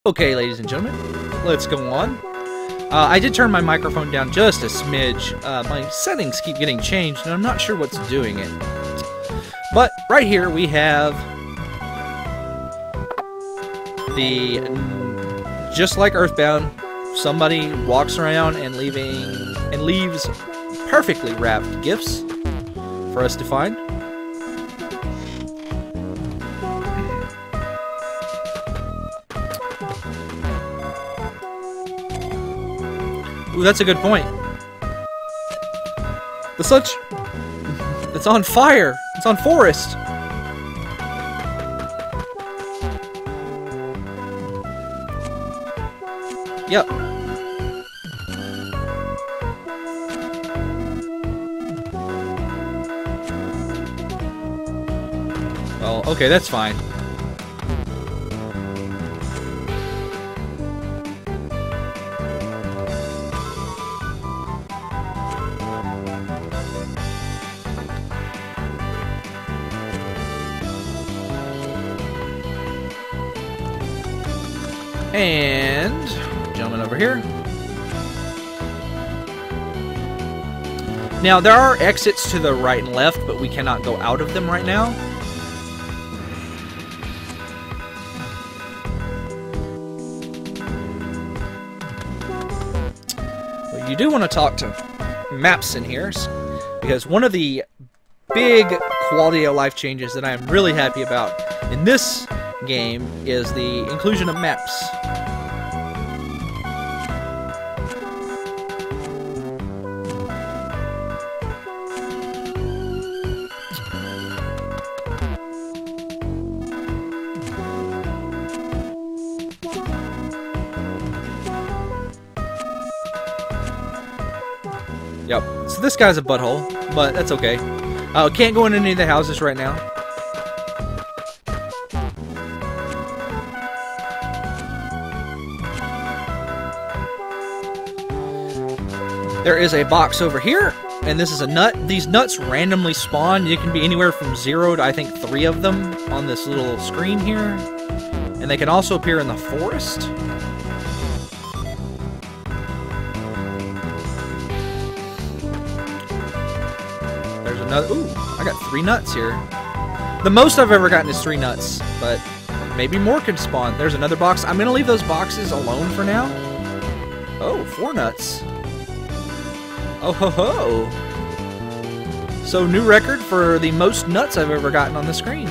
Okay, ladies and gentlemen, let's go on. I did turn my microphone down just a smidge. My settings keep getting changed, and I'm not sure what's doing it. But right here we have the, just like Earthbound, somebody walks around and leaves perfectly wrapped gifts for us to find. Ooh, that's a good point. It's on fire. It's on forest. Yep. Well, okay, that's fine. And gentleman over here. Now there are exits to the right and left, but we cannot go out of them right now. But you do want to talk to Maps in here, because one of the big quality of life changes that I am really happy about in this game is the inclusion of maps. Yep, so this guy's a butthole, but that's okay. Can't go in any of the houses right now. There is a box over here, and this is a nut. These nuts randomly spawn. You can be anywhere from 0 to, I think, 3 of them on this little screen here. And they can also appear in the forest. There's another. Ooh, I got 3 nuts here. The most I've ever gotten is 3 nuts, but maybe more could spawn. There's another box. I'm going to leave those boxes alone for now. Oh, 4 nuts. Oh ho ho! So new record for the most nuts I've ever gotten on the screen.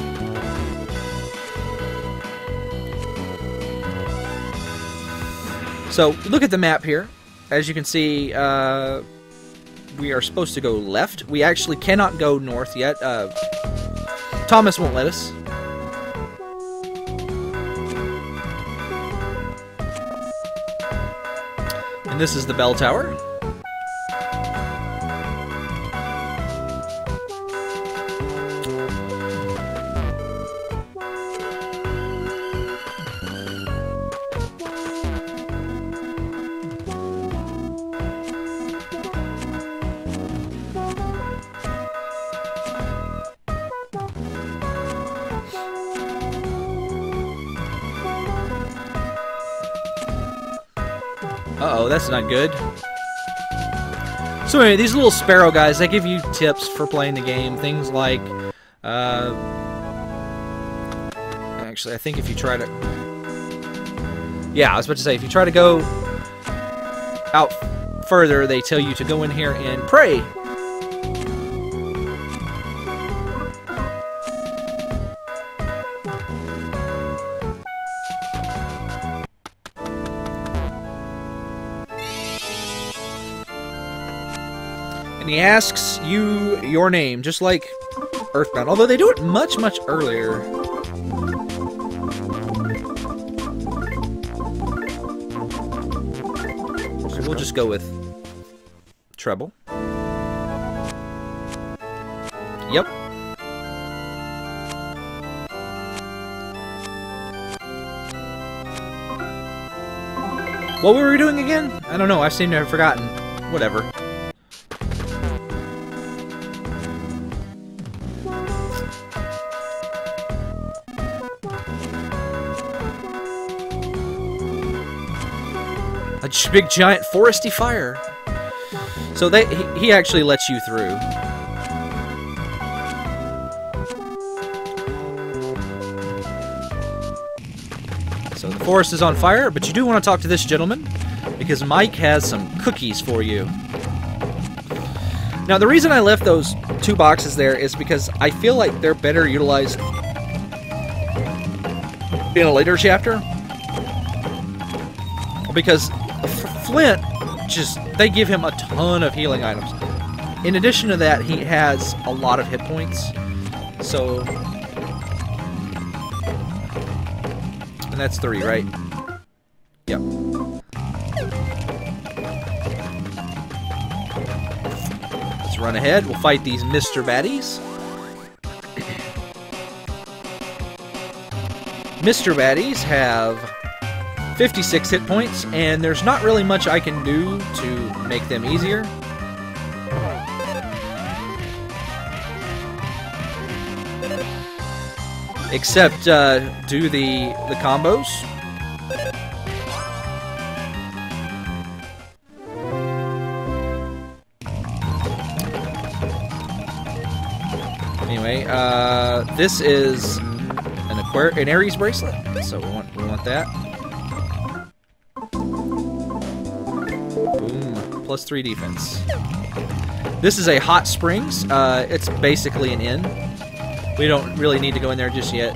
So look at the map here. As you can see, we are supposed to go left. We actually cannot go north yet. Thomas won't let us. And this is the bell tower. Uh-oh, that's not good. So anyway, these little sparrow guys, they give you tips for playing the game. Things like, actually, I think if you try to... Yeah, I was about to say, if you try to go out further, they tell you to go in here and pray. And he asks you your name, just like Earthbound. Although they do it much, much earlier. So we'll just go with treble. Yep. What were we doing again? I don't know. I seem to have forgotten. Whatever. A big giant foresty fire. So he actually lets you through. So the forest is on fire, but you do want to talk to this gentleman because Mike has some cookies for you. Now the reason I left those 2 boxes there is because I feel like they're better utilized in a later chapter. Because Flint, they give him a ton of healing items. In addition to that, he has a lot of hit points. So... and that's 3, right? Yep. Let's run ahead. We'll fight these Mr. Baddies. Mr. Baddies have 56 hit points, and there's not really much I can do to make them easier. Except do the combos. Anyway, this is an Aries bracelet, so we want that. Boom, +3 defense. This is a hot springs. It's basically an inn. We don't really need to go in there just yet.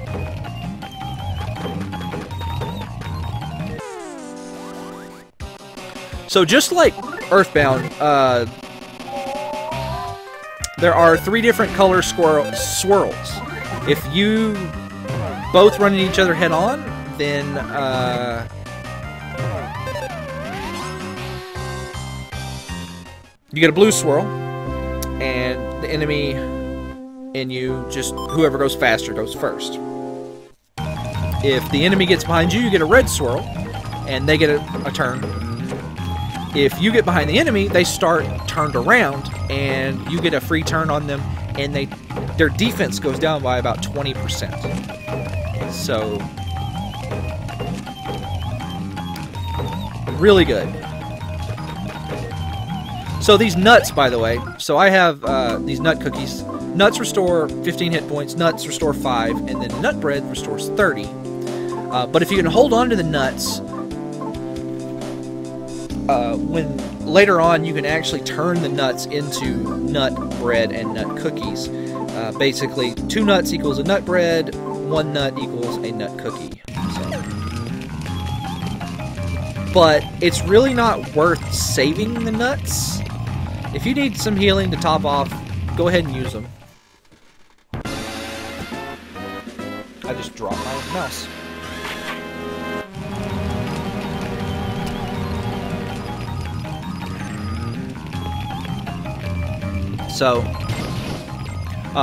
So just like Earthbound, there are 3 different color swirls. If you both run into each other head on, then you get a blue swirl, and the enemy and you, just whoever goes faster goes first. If the enemy gets behind you, you get a red swirl, and they get a turn. If you get behind the enemy, they start turned around, and you get a free turn on them, and their defense goes down by about 20%. So, really good. So these nuts, by the way, so I have these nut cookies. Nuts restore 15 hit points, nuts restore 5, and then nut bread restores 30. But if you can hold on to the nuts, when later on you can actually turn the nuts into nut bread and nut cookies. Basically, 2 nuts equals a nut bread, 1 nut equals a nut cookie. So. But it's really not worth saving the nuts. If you need some healing to top off, go ahead and use them. I just dropped my mouse. So,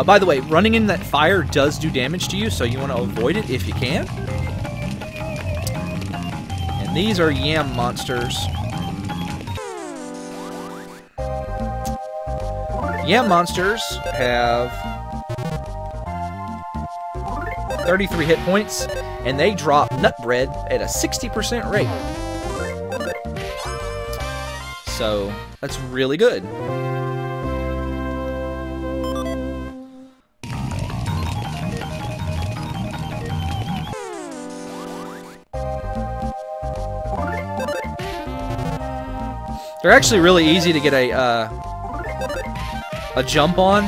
by the way, running in that fire does do damage to you, so you want to avoid it if you can. And these are yam monsters. Yam monsters have 33 hit points, and they drop nut bread at a 60% rate. So, that's really good. They're actually really easy to get a jump on,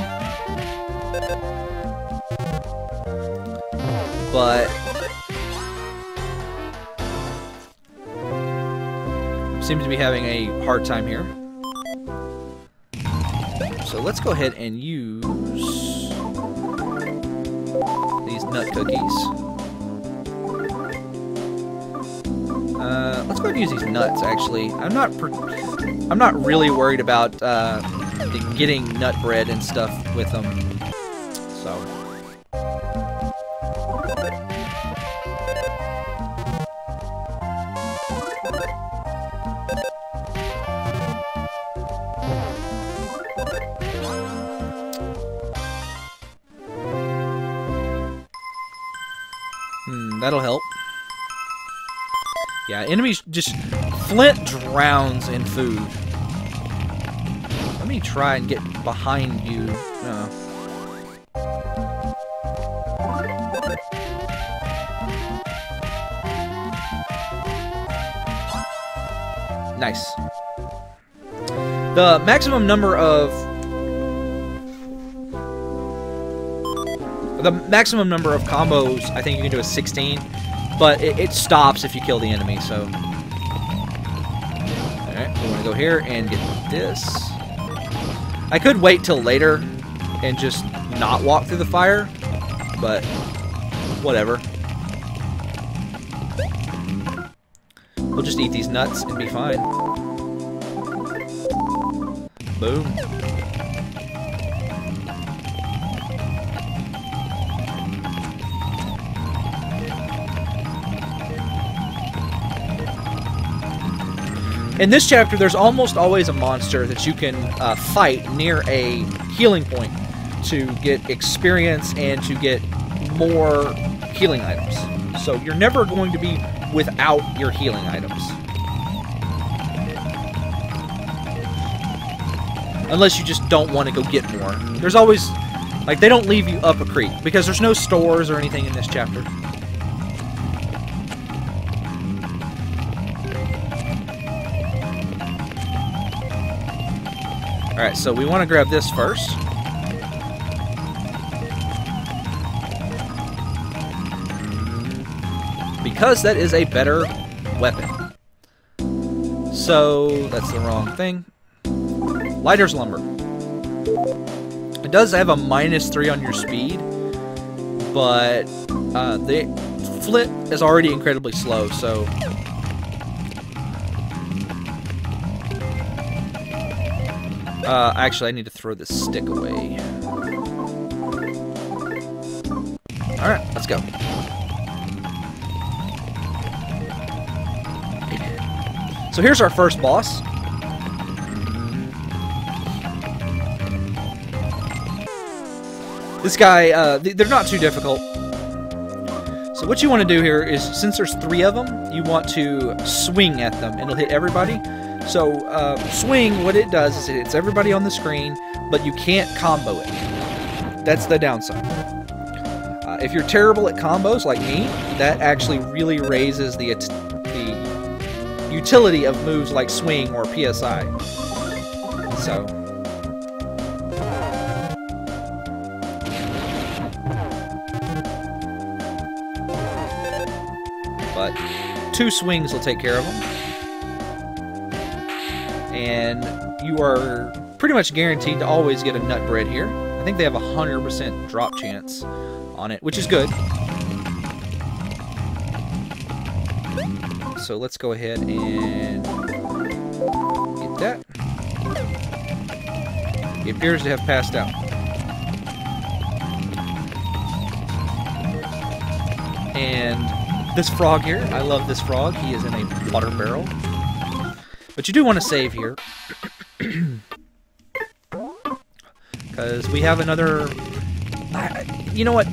but seem to be having a hard time here. So let's go ahead and use these nut cookies. Let's go ahead and use these nuts. Actually, I'm not really worried about getting nut bread and stuff with them. So. That'll help. Yeah, enemies just... Flint drowns in food. Let me try and get behind you. Nice. The maximum number of... combos, I think you can do is 16. But it stops if you kill the enemy, so... Alright, we want to go here and get this. I could wait till later and just not walk through the fire, but whatever. We'll just eat these nuts and be fine. Boom. In this chapter, there's almost always a monster that you can fight near a healing point to get experience and to get more healing items. So you're never going to be without your healing items. Unless you just don't want to go get more. There's always... Like, they don't leave you up a creek, because there's no stores or anything in this chapter. Alright, so we want to grab this first. Because that is a better weapon. So, that's the wrong thing. Lighter's lumber. It does have a -3 on your speed, but the Flint is already incredibly slow, so... actually, I need to throw this stick away. Alright, let's go. So here's our first boss. This guy, they're not too difficult. So what you want to do here is, since there's 3 of them, you want to swing at them, and it'll hit everybody. So, swing, what it does is it hits everybody on the screen, but you can't combo it. That's the downside. If you're terrible at combos, like me, that actually really raises the utility of moves like swing or PSI. So... But 2 swings will take care of them. And you are pretty much guaranteed to always get a nut bread here. I think they have a 100% drop chance on it, which is good. So let's go ahead and get that. He appears to have passed out. And this frog here, I love this frog. He is in a water barrel. But you do want to save here. Because we have another... you know what?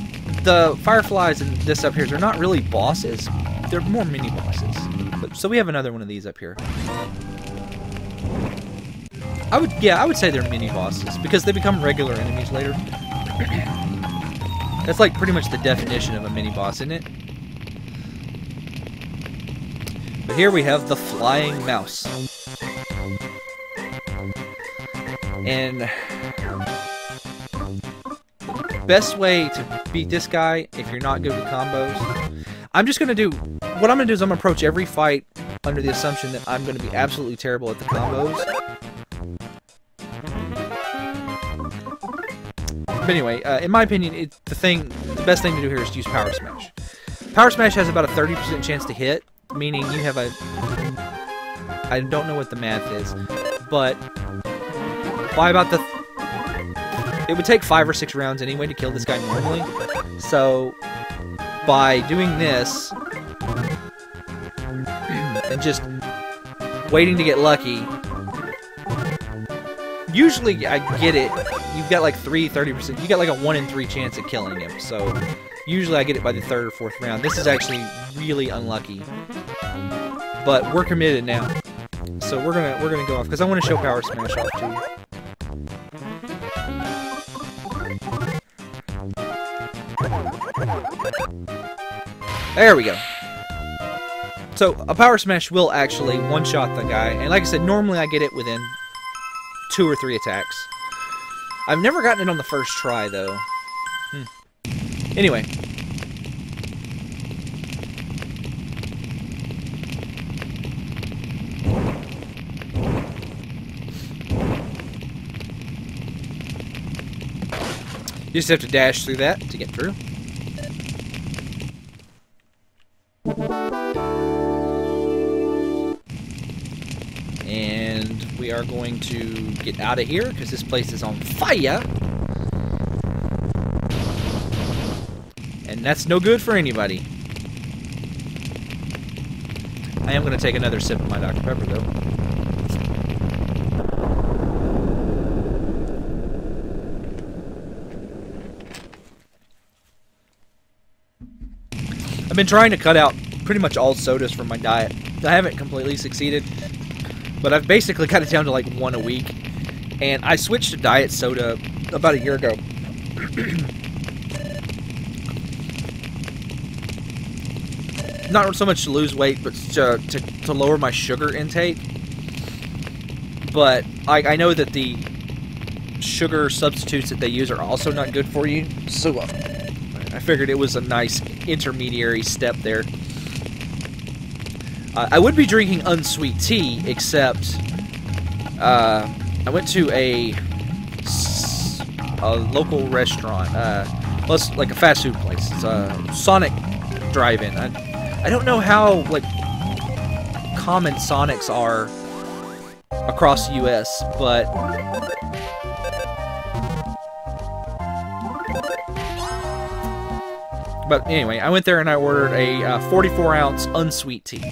The fireflies and this up here, they're not really bosses. They're more mini-bosses. So we have another one of these up here. I would say they're mini-bosses. Because they become regular enemies later. That's like pretty much the definition of a mini-boss, isn't it? But here we have the flying mouse. And the best way to beat this guy, if you're not good with combos, I'm just going to do... What I'm going to do is I'm going to approach every fight under the assumption that I'm going to be absolutely terrible at the combos. But anyway, in my opinion, the best thing to do here is to use Power Smash. Power Smash has about a 30% chance to hit, meaning you have a... I don't know what the math is, but by about the... It would take 5 or 6 rounds anyway to kill this guy normally. So, by doing this, and just waiting to get lucky, usually I get it. You've got like 30%. You got like a 1 in 3 chance of killing him. So, usually I get it by the 3rd or 4th round. This is actually really unlucky. but we're committed now. So we're gonna go off because I want to show Power Smash off to you. There we go. So a Power Smash will actually one-shot the guy, and like I said, normally I get it within 2 or 3 attacks. I've never gotten it on the first try though. Anyway. You just have to dash through that to get through. And we are going to get out of here because this place is on fire. And that's no good for anybody. I am going to take another sip of my Dr. Pepper though. I've been trying to cut out pretty much all sodas from my diet. I haven't completely succeeded, but I've basically cut it down to like 1 a week. And I switched to diet soda about a year ago. Not so much to lose weight, but to lower my sugar intake. But I know that the sugar substitutes that they use are also not good for you, so I figured it was a nice intermediary step there. I would be drinking unsweet tea, except I went to a local restaurant, well, it's like a fast food place. It's a Sonic drive-in. I don't know how like common Sonics are across the U.S., but anyway, I went there and I ordered a 44-ounce unsweet tea,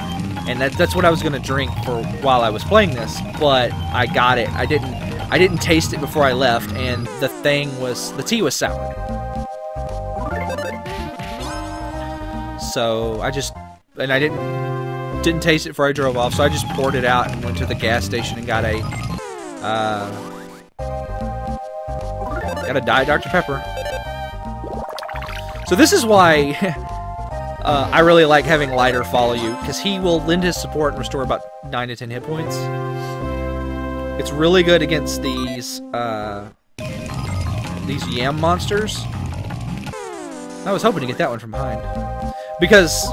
and that's what I was gonna drink for while I was playing this. But I got it. I didn't taste it before I left, and the tea was sour. So I didn't taste it before I drove off. So I just poured it out and went to the gas station and got a Diet Dr. Pepper. So this is why I really like having Lighter follow you, because he will lend his support and restore about 9 to 10 hit points. It's really good against these yam monsters. I was hoping to get that one from behind, because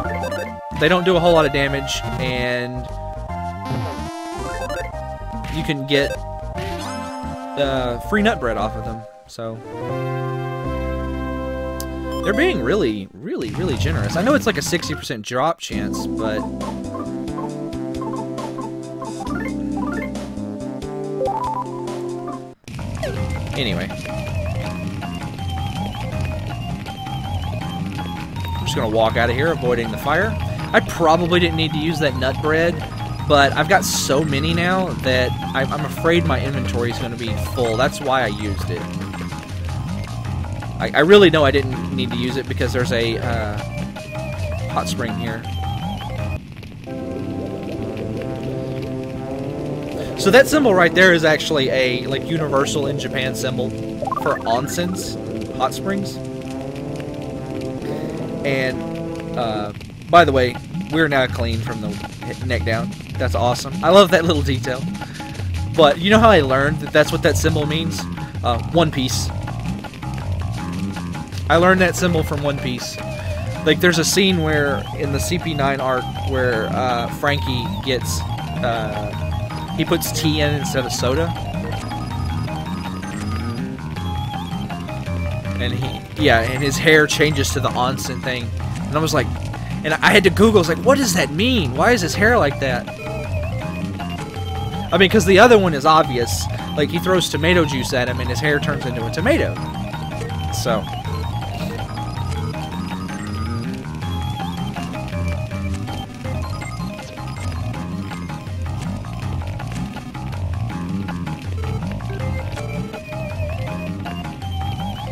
they don't do a whole lot of damage, and you can get free nut bread off of them. So they're being really, really, really generous. I know it's like a 60% drop chance, but anyway. I'm just going to walk out of here, avoiding the fire. I probably didn't need to use that nut bread, but I've got so many now that I'm afraid my inventory is going to be full. That's why I used it. I really know I didn't need to use it because there's a hot spring here. So that symbol right there is actually a like universal in Japan symbol for onsens, hot springs. And by the way, we're now clean from the neck down. That's awesome. I love that little detail. But you know how I learned that that's what that symbol means? One Piece. I learned that symbol from One Piece. Like, there's a scene where, in the CP9 arc, where Frankie gets, he puts tea in instead of soda. And and his hair changes to the onsen thing. And I was like, and I had to Google, I was like, what does that mean? Why is his hair like that? I mean, because the other one is obvious. Like, he throws tomato juice at him and his hair turns into a tomato. So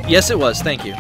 yes, it was. Thank you.